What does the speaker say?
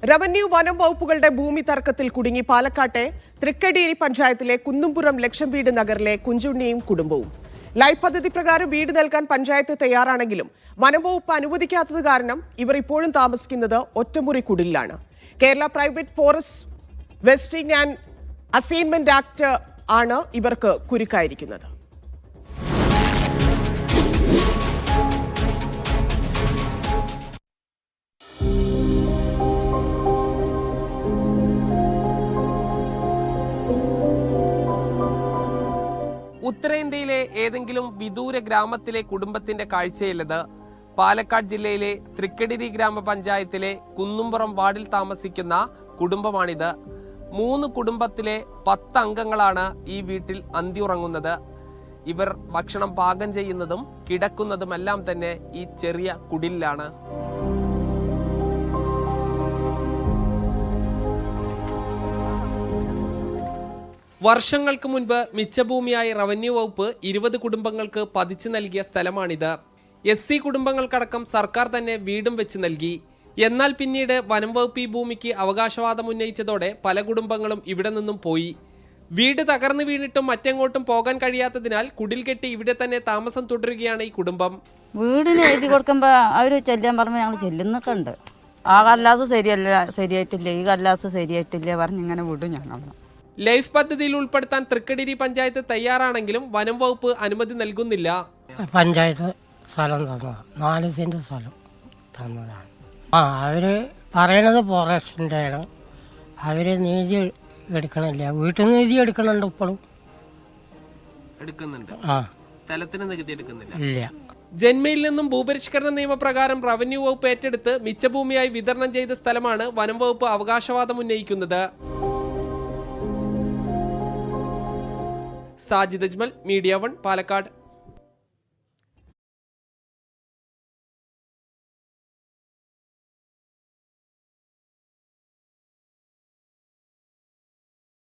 Revenue വനം വകുപ്പുകളുടെ ഭൂമി തർക്കത്തിൽ കുടുങ്ങി പാലക്കാട്ടെ തൃക്കടീരി പഞ്ചായത്തിലെ കുന്നുംപുറം ലക്ഷം വീട് നഗറിലെ കുഞ്ചുണ്ണിയും കുടുംബവും. ലൈഫ് പദ്ധതി പ്രകാരം വീട് നൽകാൻ പഞ്ചായത്ത് തയ്യാറാണെങ്കിലും വനം വകുപ്പ് അനുവദിക്കാത്തത് കാരണം ഇവർ ഇപ്പോഴും താമസിക്കുന്നത് ഒറ്റമുറി കുടിലാണ്. Kerala private forest vesting and assignment act ആണ് ഇവർക്ക് കുരുക്കായിരിക്കുന്നത്. ഉത്തരേന്ത്യയിലെ ഏതെങ്കിലും വിദൂര ഗ്രാമത്തിലെ കുടുംബത്തിന്റെ കാഴ്ചയല്ലത്. പാലക്കാട് ജില്ലയിലെ തൃക്കടിരി ഗ്രാമപഞ്ചായത്തിലെ കുന്നുംപുറം വാർഡിൽ താമസിക്കുന്ന കുടുംബമാണിത്. 3 കുടുംബത്തിലെ 10 അംഗങ്ങളാണ് ഈ വീട്ടിൽ അന്തിയുറങ്ങുന്നത്. ഇവർ ഭക്ഷണം പാകം ചെയ്യുന്നതും കിടക്കുന്നതുമെല്ലാം തന്നെ ഈ ചെറിയ കുടിലാണ്. വർഷങ്ങൾക്ക് മുൻപ് മിച്ചഭൂമിയായി റവന്യൂ വകുപ്പ് 20 കുടുംബങ്ങൾക്ക് പതിച്ചു നൽകിയ സ്ഥലമാണിത്. SC കുടുംബങ്ങൾക്കടക്കം സർക്കാർ തന്നെ വീടും വെച്ച് നൽകി. എന്നാൽ പിന്നീട് വനം വകുപ്പ് ഈ ഭൂമിക്ക് അവകാശവാദം ഉന്നയിച്ചതോടെ പല കുടുംബങ്ങളും ഇവിടെ നിന്നും പോയി. വീട് തകർന്നു വീണിട്ടും മറ്റെങ്ങോട്ടും പോകാൻ കഴിയാത്തതിനാൽ കുടിൽ കെട്ടി ഇവിടെ തന്നെ താമസം തുടരുകയാണ് ഈ കുടുംബം. വീടിന് എഴുതി കൊടുക്കുമ്പോൾ അവർ ചെല്ലാൻ പറഞ്ഞാൽ ഞങ്ങൾ ചെല്ലുന്നൊക്കെ ഉണ്ട്. ആ കല്ലാസ് ശരിയായിട്ടില്ല, ഈ കല്ലാസ് ശരിയായിട്ടില്ല പറഞ്ഞിങ്ങനെ വിടും ഞങ്ങൾ. ലൈഫ് പദ്ധതിയിൽ ഉൾപ്പെടുത്താൻ തൃക്കടിരി പഞ്ചായത്ത് തയ്യാറാണെങ്കിലും വനം വകുപ്പ് അനുമതി നൽകുന്നില്ല. പഞ്ചായത്ത് സ്ഥലം തന്നതാണ്, 4 സെന്റ് സ്ഥലം തന്നതാണ്. അവര് പറയണത് ഫോറസ്റ്റിൻ്റെ ആണ്. അവര് നീതി എടുക്കണില്ല, വീട്ടിൽ നീതി എടുക്കണുണ്ട് ഇപ്പോഴും. സ്ഥലത്തിന് നികുതി എടുക്കുന്നില്ല. ഇല്ല. ജന്മയിൽ നിന്നും ഭൂപരിഷ്കരണ നിയമപ്രകാരം റവന്യൂ വകുപ്പ് ഏറ്റെടുത്ത് മിച്ചഭൂമിയായി വിതരണം ചെയ്ത സ്ഥലമാണ് വനം വകുപ്പ് അവകാശവാദം ഉന്നയിക്കുന്നത്. സാജിദ് അജ്മൽ, മീഡിയ 1, പാലക്കാട്.